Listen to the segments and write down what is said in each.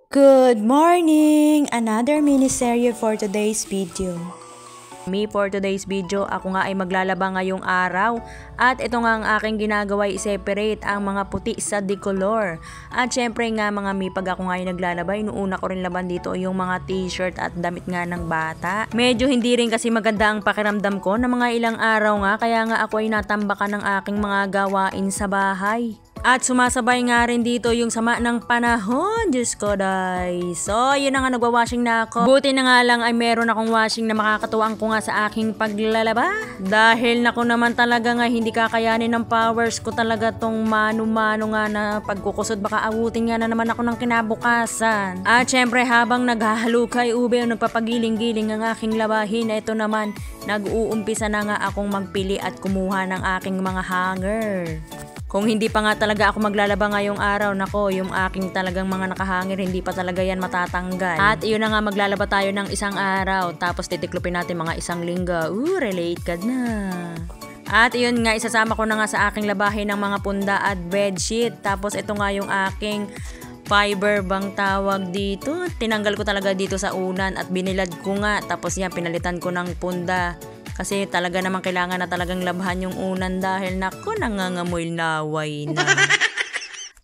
Good morning! Another miniserye for today's video. For today's video, ako nga ay maglalaba ngayong araw at ito nga ang aking ginagawa ay separate ang mga puti sa decolor. At syempre nga mga pag ako nga ay naglalaba, inuuna ko rin laban dito yung mga t-shirt at damit nga ng bata. Medyo hindi rin kasi maganda ang pakiramdam ko na mga ilang araw nga, kaya nga ako ay natambakan ng aking mga gawain sa bahay. At sumasabay nga rin dito yung sama ng panahon. Diyos ko, day. So, yun na nga, nagwa-washing na ako. Buti na nga lang ay meron akong washing na makakatuwang ko nga sa aking paglalaba. Dahil naku naman talaga nga, hindi kakayanin ng powers ko talaga tong mano-mano nga na pagkukusod. Baka abutin nga na naman ako ng kinabukasan. At syempre, habang naghahalukay ube o nagpapagiling-giling ang aking labahin, ito naman, nag-uumpisa na nga akong magpili at kumuha ng aking mga hanger. Kung hindi pa nga talaga ako maglalaba ngayong araw, nako, yung aking talagang mga nakahangir, hindi pa talaga yan matatanggal. At yun na nga, maglalaba tayo ng isang araw, tapos titiklopin natin mga isang linggo. Relate ka na. At yun nga, isasama ko na nga sa aking labahin ng mga punda at bedsheet. Tapos ito nga yung aking fiber bang tawag dito. Tinanggal ko talaga dito sa unan at binilad ko nga. Tapos yan, pinalitan ko ng punda. Kasi talaga namang kailangan na talagang labhan yung unan dahil nako, nangangamoy laway na.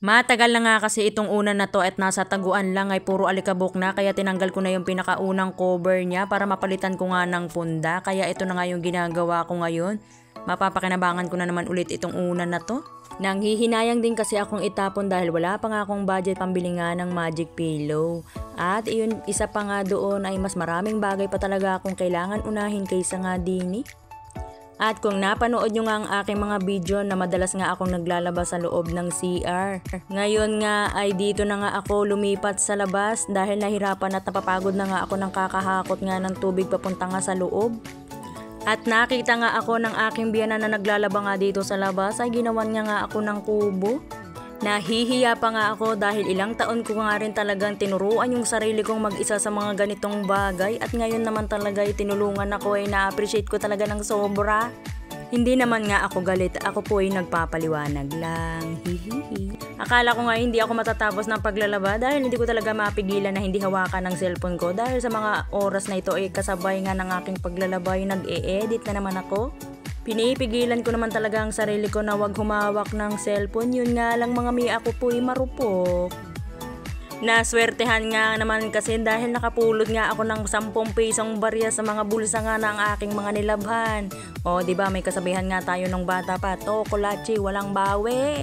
Matagal na nga kasi itong unan na to at nasa taguan lang ay puro alikabok na, kaya tinanggal ko na yung pinakaunang cover niya para mapalitan ko nga ng punda. Kaya ito na nga yung ginagawa ko ngayon. Mapapakinabangan ko na naman ulit itong unan na to. Nanghihinayang din kasi akong itapon dahil wala pa nga akong budget pambili nga ng magic pillow. At iyon, isa pa nga doon ay mas maraming bagay pa talaga akong kailangan unahin kaysa nga dini. At kung napanood nyo nga ang aking mga video na madalas nga akong naglalaba sa loob ng CR. Ngayon nga ay dito na nga ako lumipat sa labas dahil nahirapan at napapagod na nga ako ng kakahakot nga ng tubig papunta nga sa loob. At nakita nga ako ng aking biyana na naglalaba nga dito sa labas ay ginawan niya nga ako ng kubo. Nahihiya pa nga ako dahil ilang taon ko nga rin talagang tinuruan yung sarili kong mag-isa sa mga ganitong bagay at ngayon naman talaga ay tinulungan ako ay na-appreciate ko talaga ng sobra. Hindi naman nga ako galit, ako po ay nagpapaliwanag lang. Hihihi. Akala ko nga hindi ako matatapos ng paglalaba dahil hindi ko talaga mapigilan na hindi hawakan ng cellphone ko dahil sa mga oras na ito ay kasabay nga ng aking paglalaba ay nag-e-edit na naman ako. Pinipigilan ko naman talaga ang sarili ko na wag humawak ng cellphone, yun nga lang mga ako po ay marupok. Naswertehan nga naman kasi dahil nakapulot nga ako ng 10 pisong barya sa mga bulsa nga ng aking mga nilabhan. O, di ba may kasabihan nga tayo nung bata pa, tokolachi, walang bawi.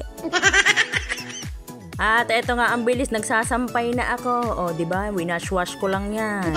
At eto nga ang bilis, nagsasampay na ako. O, di ba, winash-wash ko lang yan.